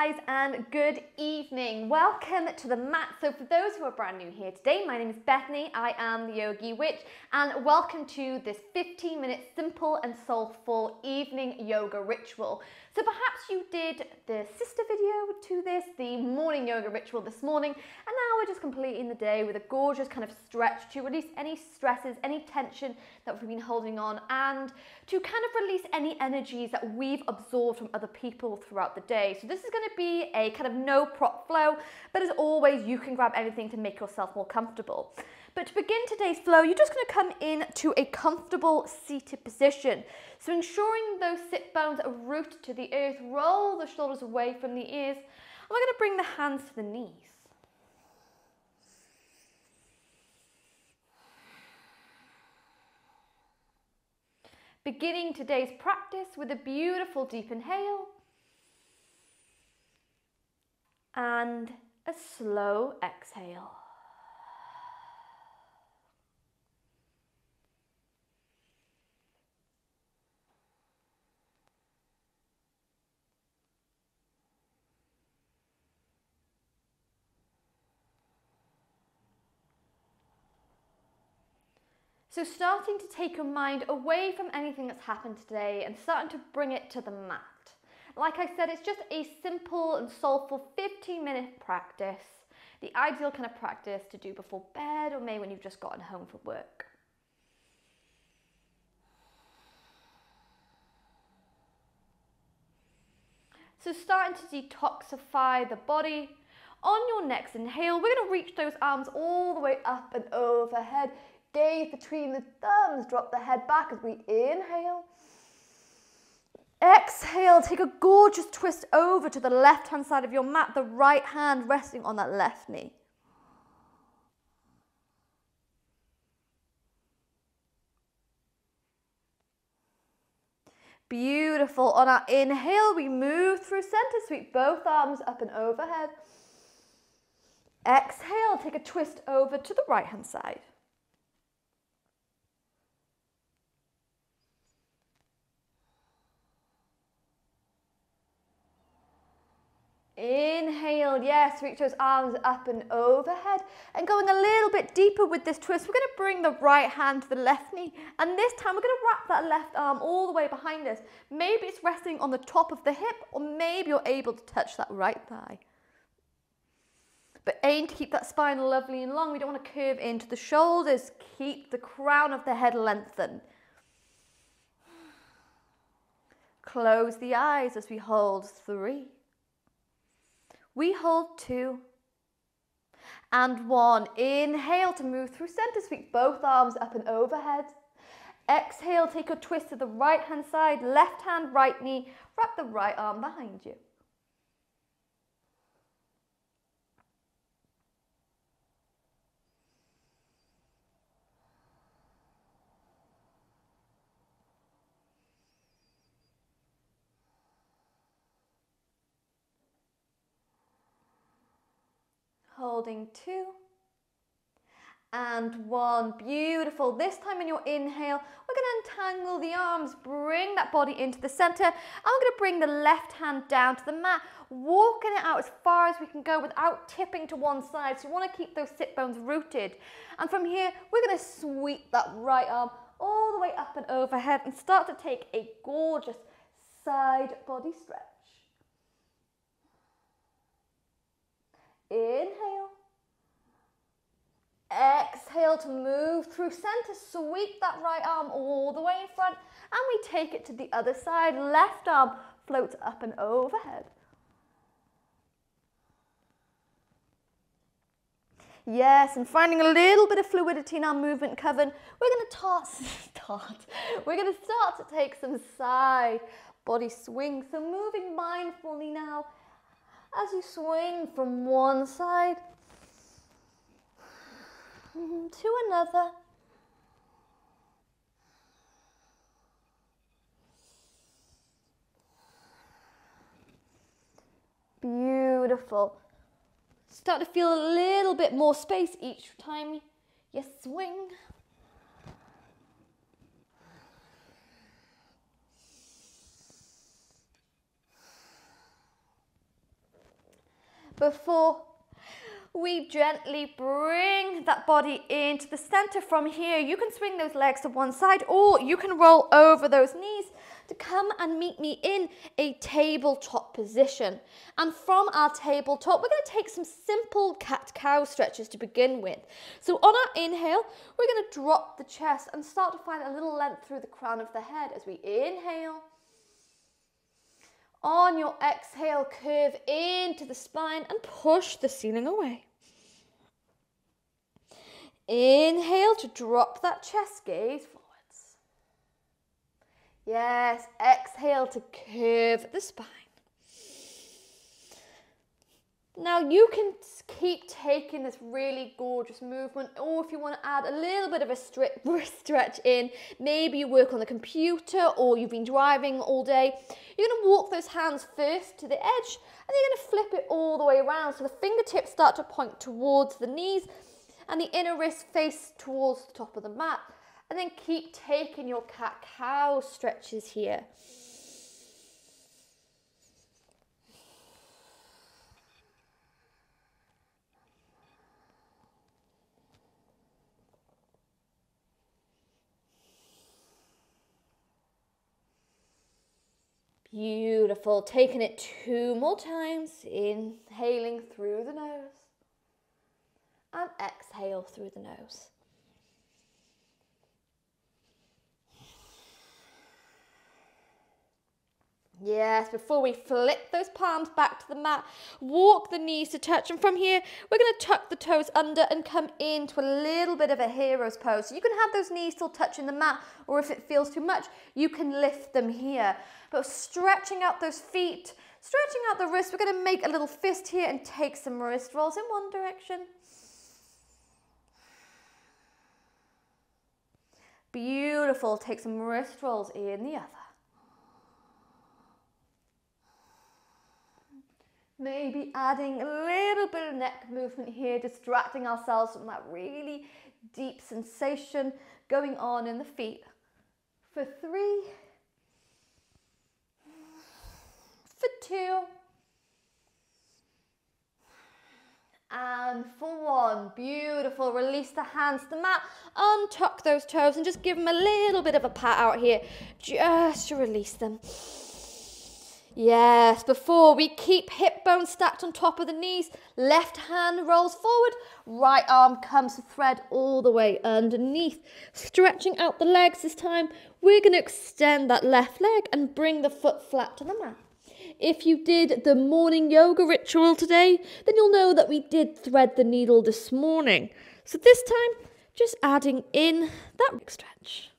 guys, and good evening. Welcome to the mat. So for those who are brand new here today, my name is Bethany. I am the Yogi Witch, and welcome to this 15-minute simple and soulful evening yoga ritual. So perhaps you did the sister video to this, the morning yoga ritual this morning, and now we're just completing the day with a gorgeous kind of stretch to release any stresses, any tension that we've been holding on, and to kind of release any energies that we've absorbed from other people throughout the day. So this is going to be a kind of no prop flow, but as always, you can grab anything to make yourself more comfortable. But to begin today's flow, you're just going to come into a comfortable seated position. So ensuring those sit bones are rooted to the earth, roll the shoulders away from the ears, and we're going to bring the hands to the knees. Beginning today's practice with a beautiful deep inhale and a slow exhale. So starting to take your mind away from anything that's happened today and starting to bring it to the mat. Like I said, it's just a simple and soulful 15-minute practice. The ideal kind of practice to do before bed or maybe when you've just gotten home from work. So starting to detoxify the body. On your next inhale, we're going to reach those arms all the way up and overhead. Gaze between the thumbs, drop the head back as we inhale. Exhale, take a gorgeous twist over to the left-hand side of your mat, the right hand resting on that left knee. Beautiful. On our inhale, we move through center, sweep both arms up and overhead. Exhale, take a twist over to the right-hand side. Inhale, yes, reach those arms up and overhead. And going a little bit deeper with this twist, we're going to bring the right hand to the left knee. And this time we're going to wrap that left arm all the way behind us. Maybe it's resting on the top of the hip, or maybe you're able to touch that right thigh. But aim to keep that spine lovely and long. We don't want to curve into the shoulders. Keep the crown of the head lengthened. Close the eyes as we hold 3. We hold 2 and 1. Inhale to move through center, sweep both arms up and overhead. Exhale, take a twist to the right hand side, left hand, right knee, wrap the right arm behind you. Holding 2 and 1. Beautiful. This time in your inhale, we're going to untangle the arms, bring that body into the center, and we're going to bring the left hand down to the mat, walking it out as far as we can go without tipping to one side. So you want to keep those sit bones rooted. And from here, we're going to sweep that right arm all the way up and overhead and start to take a gorgeous side body stretch. Inhale. Exhale to move through center. Sweep that right arm all the way in front. And we take it to the other side. Left arm floats up and overhead. Yes, and finding a little bit of fluidity in our movement coven, we're going to We're going to start to take some side body swings. So moving mindfully now. As you swing from one side to another. Beautiful. Start to feel a little bit more space each time you swing. before we gently bring that body into the center. From here, you can swing those legs to one side, or you can roll over those knees to come and meet me in a tabletop position. And from our tabletop, we're going to take some simple cat-cow stretches to begin with. So on our inhale, we're going to drop the chest and start to find a little length through the crown of the head as we inhale. On your exhale, curve into the spine and push the ceiling away. Inhale to drop that chest gaze forwards. Yes, exhale to curve the spine. Now you can keep taking this really gorgeous movement, or if you want to add a little bit of a stretch in, maybe you work on the computer or you've been driving all day, you're going to walk those hands first to the edge and then you're going to flip it all the way around so the fingertips start to point towards the knees and the inner wrist face towards the top of the mat. And then keep taking your cat-cow stretches here. Beautiful. Taking it 2 more times. Inhaling through the nose. And exhale through the nose. Yes, before we flip those palms back to the mat, walk the knees to touch. And from here, we're going to tuck the toes under and come into a little bit of a hero's pose. So you can have those knees still touching the mat, or if it feels too much, you can lift them here. But stretching out those feet, stretching out the wrists, we're going to make a little fist here and take some wrist rolls in one direction. Beautiful. Take some wrist rolls in the other. Maybe adding a little bit of neck movement here, distracting ourselves from that really deep sensation going on in the feet. For 3, for 2, and for 1. Beautiful. Release the hands to the mat, untuck those toes and just give them a little bit of a pat out here, just to release them. Yes, before we keep hip bones stacked on top of the knees, left hand rolls forward, right arm comes to thread all the way underneath. Stretching out the legs this time, we're going to extend that left leg and bring the foot flat to the mat. If you did the morning yoga ritual today, then you'll know that we did thread the needle this morning. So this time, just adding in that stretch.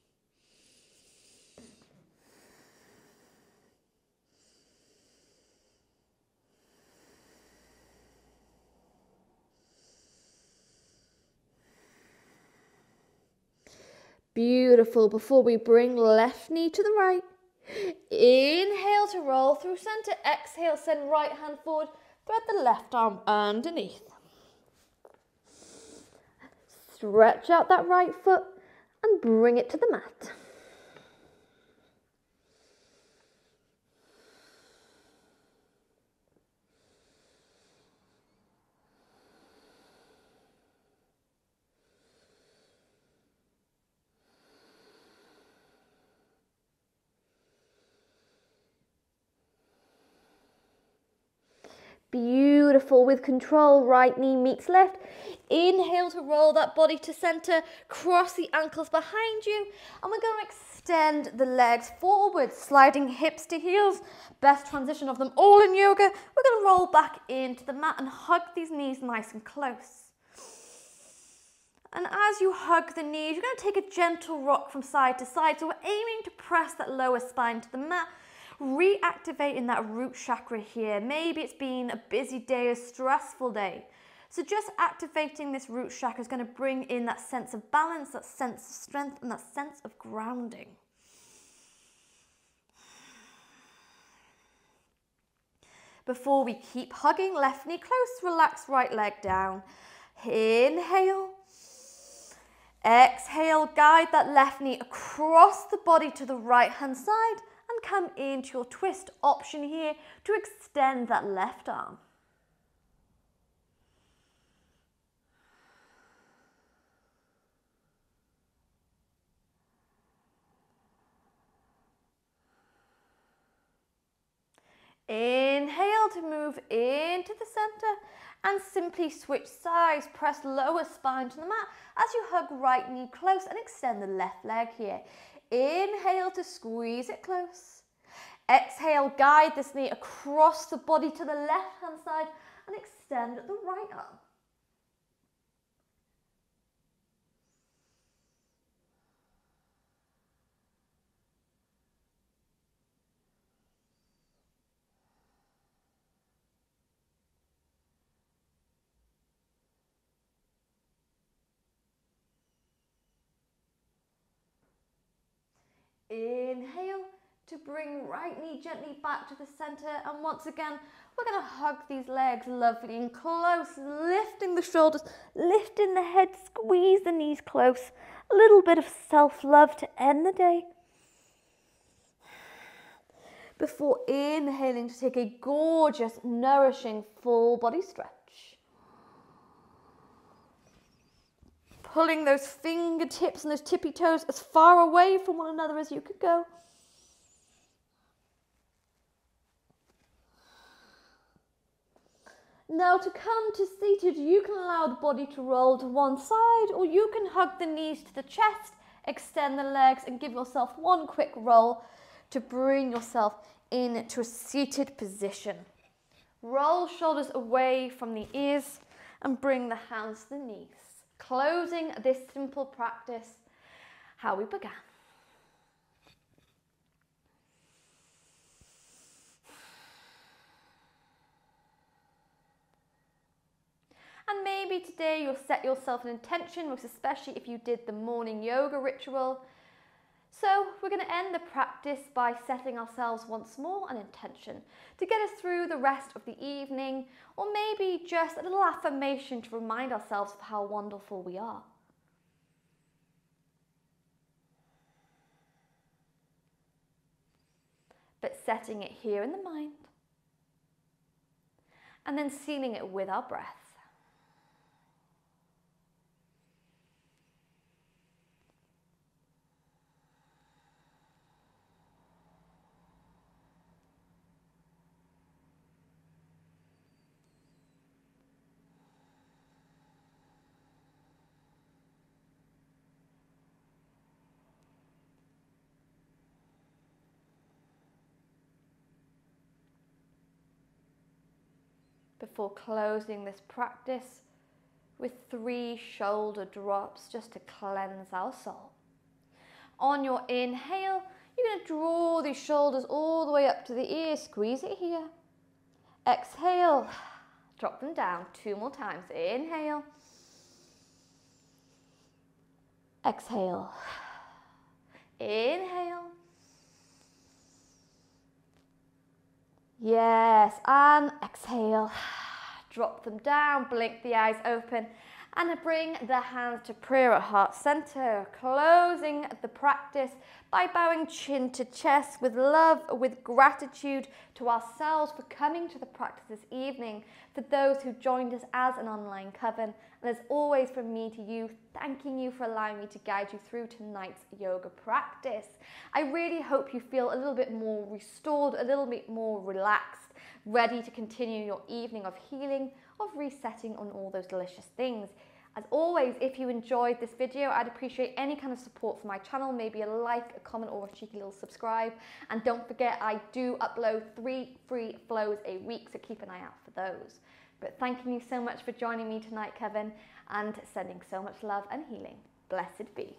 Beautiful. Before we bring left knee to the right, inhale to roll through center. Exhale, send right hand forward. Thread the left arm underneath. Stretch out that right foot and bring it to the mat. Beautiful. With control, right knee meets left. Inhale to roll that body to center. Cross the ankles behind you. And we're going to extend the legs forward, sliding hips to heels. Best transition of them all in yoga. We're going to roll back into the mat and hug these knees nice and close. And as you hug the knees, you're going to take a gentle rock from side to side. So we're aiming to press that lower spine to the mat. Reactivating that root chakra here. Maybe it's been a busy day, a stressful day. So just activating this root chakra is going to bring in that sense of balance, that sense of strength, and that sense of grounding. Before we keep hugging, left knee close, relax right leg down. Inhale. Exhale, guide that left knee across the body to the right hand side. And come into your twist option here to extend that left arm. Inhale to move into the center and simply switch sides. Press lower spine to the mat as you hug right knee close and extend the left leg here. Inhale to squeeze it close. Exhale, guide this knee across the body to the left hand side and extend the right arm. Inhale to bring right knee gently back to the center, and once again we're going to hug these legs lovely and close, lifting the shoulders, lifting the head, squeeze the knees close. A little bit of self-love to end the day before inhaling to take a gorgeous, nourishing full body stretch. Pulling those fingertips and those tippy toes as far away from one another as you could go. Now to come to seated, you can allow the body to roll to one side, or you can hug the knees to the chest, extend the legs and give yourself one quick roll to bring yourself into a seated position. Roll shoulders away from the ears and bring the hands to the knees. Closing this simple practice how we began. And maybe today you'll set yourself an intention, most especially if you did the morning yoga ritual. So we're going to end the practice by setting ourselves once more an intention to get us through the rest of the evening, or maybe just a little affirmation to remind ourselves of how wonderful we are. But setting it here in the mind and then sealing it with our breath. Before closing this practice with 3 shoulder drops just to cleanse our soul. On your inhale, you're going to draw these shoulders all the way up to the ears. Squeeze it here. Exhale, drop them down 2 more times. Inhale. Exhale. Inhale. Yes, and exhale. Drop them down, blink the eyes open, and bring the hands to prayer at heart center. Closing the practice by bowing chin to chest with love, with gratitude to ourselves for coming to the practice this evening, for those who joined us as an online coven, and as always from me to you, thanking you for allowing me to guide you through tonight's yoga practice. I really hope you feel a little bit more restored, a little bit more relaxed, ready to continue your evening of healing, of resetting on all those delicious things. As always, if you enjoyed this video, I'd appreciate any kind of support for my channel, maybe a like, a comment, or a cheeky little subscribe. And don't forget, I do upload 3 free flows a week, so keep an eye out for those. But thanking you so much for joining me tonight, Kevin, and sending so much love and healing. Blessed be.